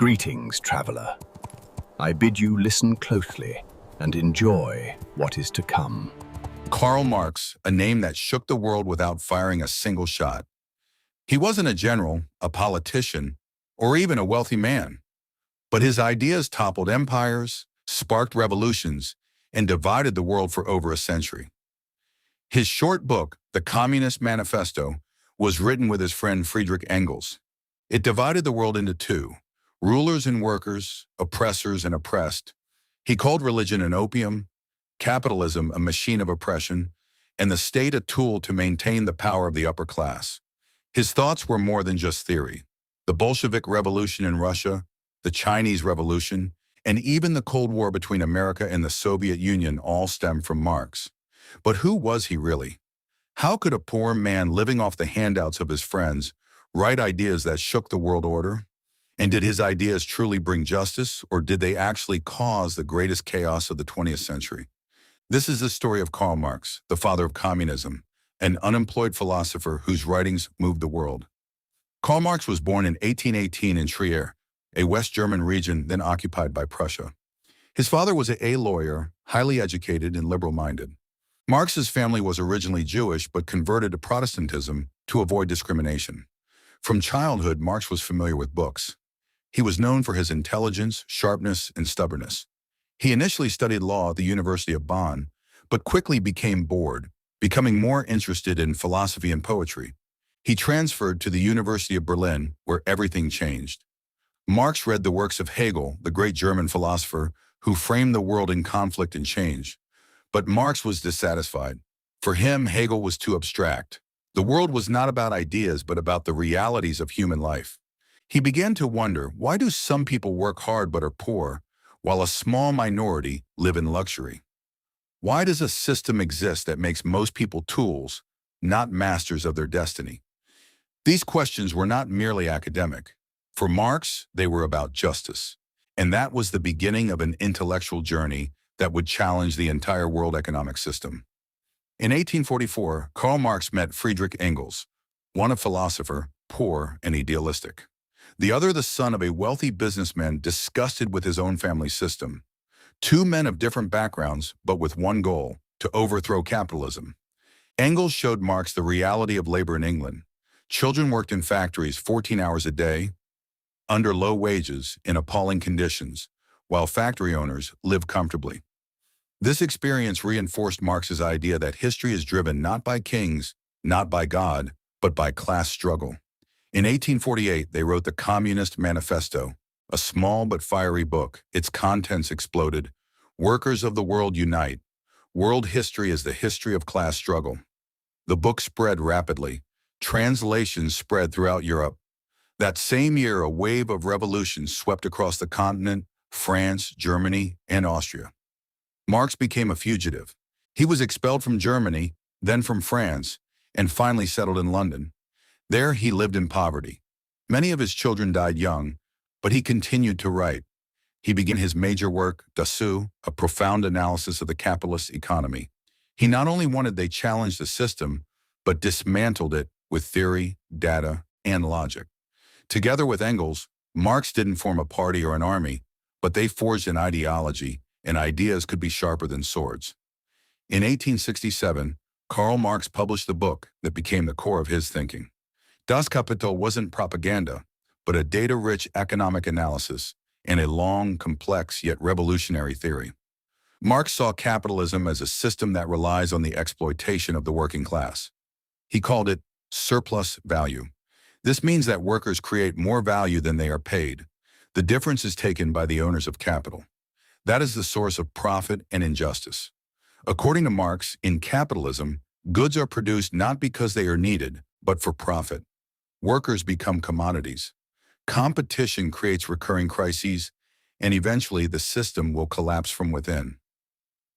Greetings, traveler. I bid you listen closely and enjoy what is to come. Karl Marx, a name that shook the world without firing a single shot. He wasn't a general, a politician, or even a wealthy man. But his ideas toppled empires, sparked revolutions, and divided the world for over a century. His short book, The Communist Manifesto, was written with his friend Friedrich Engels. It divided the world into two: rulers and workers, oppressors and oppressed. He called religion an opium, capitalism a machine of oppression, and the state a tool to maintain the power of the upper class. His thoughts were more than just theory. The Bolshevik Revolution in Russia, the Chinese Revolution, and even the Cold War between America and the Soviet Union all stemmed from Marx. But who was he really? How could a poor man living off the handouts of his friends write ideas that shook the world order? And did his ideas truly bring justice, or did they actually cause the greatest chaos of the 20th century? This is the story of Karl Marx, the father of communism, an unemployed philosopher whose writings moved the world. Karl Marx was born in 1818 in Trier, a West German region then occupied by Prussia. His father was a lawyer, highly educated and liberal-minded. Marx's family was originally Jewish but converted to Protestantism to avoid discrimination. From childhood, Marx was familiar with books. He was known for his intelligence, sharpness, and stubbornness. He initially studied law at the University of Bonn, but quickly became bored, becoming more interested in philosophy and poetry. He transferred to the University of Berlin, where everything changed. Marx read the works of Hegel, the great German philosopher who framed the world in conflict and change. But Marx was dissatisfied. For him, Hegel was too abstract. The world was not about ideas, but about the realities of human life. He began to wonder, why do some people work hard but are poor, while a small minority live in luxury? Why does a system exist that makes most people tools, not masters of their destiny? These questions were not merely academic. For Marx, they were about justice. And that was the beginning of an intellectual journey that would challenge the entire world economic system. In 1844, Karl Marx met Friedrich Engels, one a philosopher, poor and idealistic. The other the son of a wealthy businessman disgusted with his own family system. Two men of different backgrounds, but with one goal: to overthrow capitalism. Engels showed Marx the reality of labor in England. Children worked in factories 14 hours a day, under low wages, in appalling conditions, while factory owners lived comfortably. This experience reinforced Marx's idea that history is driven not by kings, not by God, but by class struggle. In 1848, they wrote the Communist Manifesto, a small but fiery book. Its contents exploded. Workers of the world unite. World history is the history of class struggle. The book spread rapidly. Translations spread throughout Europe. That same year, a wave of revolutions swept across the continent: France, Germany, and Austria. Marx became a fugitive. He was expelled from Germany, then from France, and finally settled in London. There he lived in poverty. Many of his children died young, but he continued to write. He began his major work, Dazu, a profound analysis of the capitalist economy. He not only wanted they challenge the system, but dismantled it with theory, data, and logic. Together with Engels, Marx didn't form a party or an army, but they forged an ideology, and ideas could be sharper than swords. In 1867, Karl Marx published the book that became the core of his thinking. Das Kapital wasn't propaganda, but a data-rich economic analysis and a long, complex, yet revolutionary theory. Marx saw capitalism as a system that relies on the exploitation of the working class. He called it surplus value. This means that workers create more value than they are paid. The difference is taken by the owners of capital. That is the source of profit and injustice. According to Marx, in capitalism, goods are produced not because they are needed, but for profit. Workers become commodities. Competition creates recurring crises, and eventually the system will collapse from within.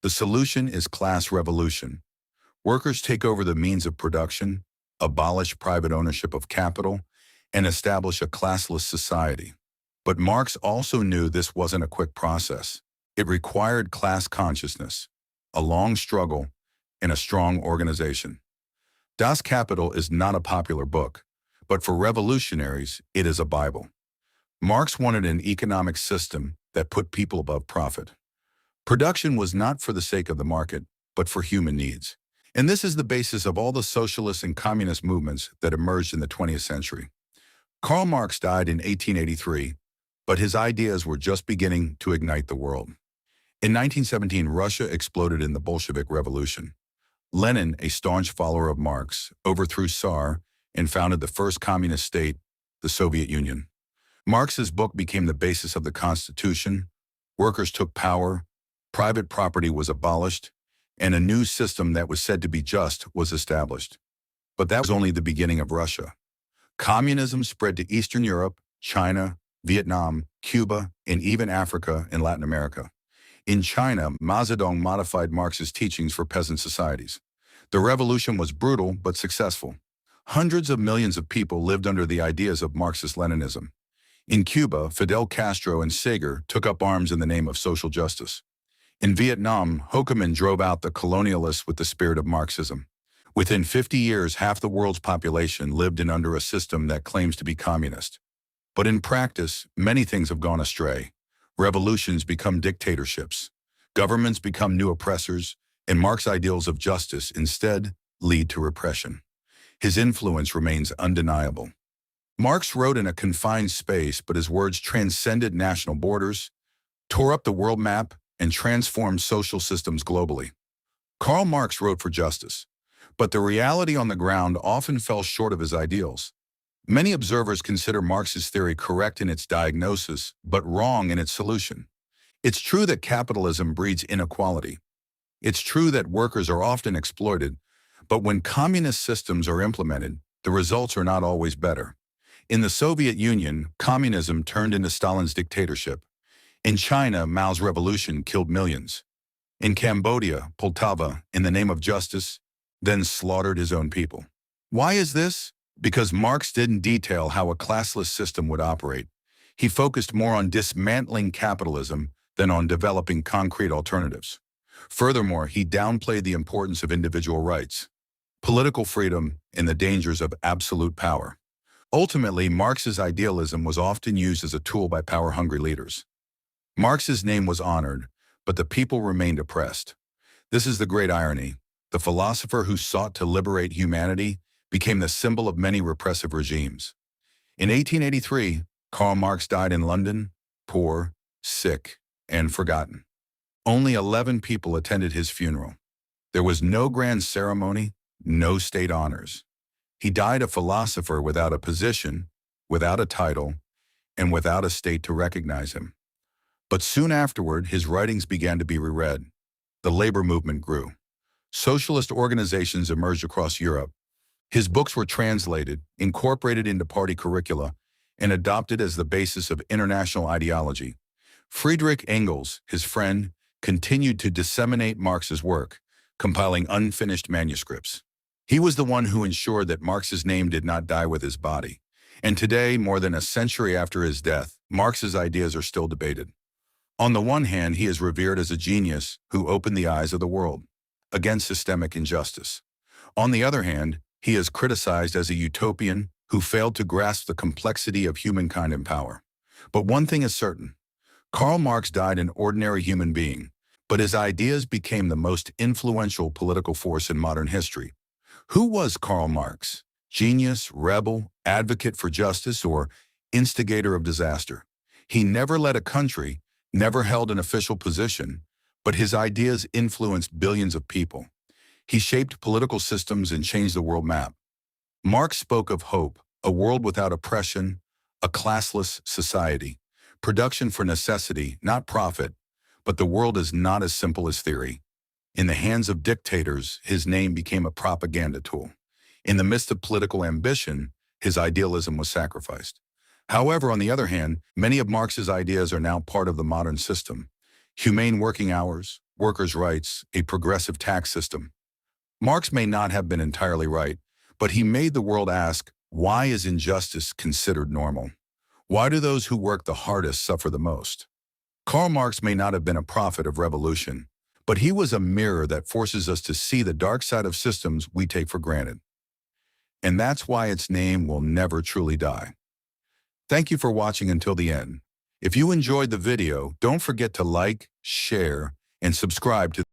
The solution is class revolution. Workers take over the means of production, abolish private ownership of capital, and establish a classless society. But Marx also knew this wasn't a quick process. It required class consciousness, a long struggle, and a strong organization. Das Kapital is not a popular book, but for revolutionaries, it is a Bible. Marx wanted an economic system that put people above profit. Production was not for the sake of the market, but for human needs. And this is the basis of all the socialist and communist movements that emerged in the 20th century. Karl Marx died in 1883, but his ideas were just beginning to ignite the world. In 1917, Russia exploded in the Bolshevik Revolution. Lenin, a staunch follower of Marx, overthrew Tsar and founded the first communist state, the Soviet Union. Marx's book became the basis of the Constitution, workers took power, private property was abolished, and a new system that was said to be just was established. But that was only the beginning of Russia. Communism spread to Eastern Europe, China, Vietnam, Cuba, and even Africa and Latin America. In China, Mao Zedong modified Marx's teachings for peasant societies. The revolution was brutal but successful. Hundreds of millions of people lived under the ideas of Marxist-Leninism. In Cuba, Fidel Castro and Sager took up arms in the name of social justice. In Vietnam, Ho Chi Minh drove out the colonialists with the spirit of Marxism. Within 50 years, half the world's population lived in under a system that claims to be communist. But in practice, many things have gone astray. Revolutions become dictatorships. Governments become new oppressors, and Marx's ideals of justice instead lead to repression. His influence remains undeniable. Marx wrote in a confined space, but his words transcended national borders, tore up the world map, and transformed social systems globally. Karl Marx wrote for justice, but the reality on the ground often fell short of his ideals. Many observers consider Marx's theory correct in its diagnosis, but wrong in its solution. It's true that capitalism breeds inequality. It's true that workers are often exploited, but when communist systems are implemented, the results are not always better. In the Soviet Union, communism turned into Stalin's dictatorship. In China, Mao's revolution killed millions. In Cambodia, Poltava, in the name of justice, then slaughtered his own people. Why is this? Because Marx didn't detail how a classless system would operate. He focused more on dismantling capitalism than on developing concrete alternatives. Furthermore, he downplayed the importance of individual rights, political freedom, and the dangers of absolute power. Ultimately, Marx's idealism was often used as a tool by power-hungry leaders. Marx's name was honored, but the people remained oppressed. This is the great irony. The philosopher who sought to liberate humanity became the symbol of many repressive regimes. In 1883, Karl Marx died in London, poor, sick, and forgotten. Only 11 people attended his funeral. There was no grand ceremony, no state honors. He died a philosopher without a position, without a title, and without a state to recognize him. But soon afterward, his writings began to be reread. The labor movement grew. Socialist organizations emerged across Europe. His books were translated, incorporated into party curricula, and adopted as the basis of international ideology. Friedrich Engels, his friend, continued to disseminate Marx's work, compiling unfinished manuscripts. He was the one who ensured that Marx's name did not die with his body. And today, more than a century after his death, Marx's ideas are still debated. On the one hand, he is revered as a genius who opened the eyes of the world against systemic injustice. On the other hand, he is criticized as a utopian who failed to grasp the complexity of humankind in power. But one thing is certain. Karl Marx died an ordinary human being, but his ideas became the most influential political force in modern history. Who was Karl Marx? Genius, rebel, advocate for justice, or instigator of disaster? He never led a country, never held an official position, but his ideas influenced billions of people. He shaped political systems and changed the world map. Marx spoke of hope, a world without oppression, a classless society, production for necessity, not profit, but the world is not as simple as theory. In the hands of dictators, his name became a propaganda tool. In the midst of political ambition, his idealism was sacrificed. However, on the other hand, many of Marx's ideas are now part of the modern system. Humane working hours, workers' rights, a progressive tax system. Marx may not have been entirely right, but he made the world ask, why is injustice considered normal? Why do those who work the hardest suffer the most? Karl Marx may not have been a prophet of revolution, but he was a mirror that forces us to see the dark side of systems we take for granted. And that's why its name will never truly die. Thank you for watching until the end. If you enjoyed the video, don't forget to like, share, and subscribe to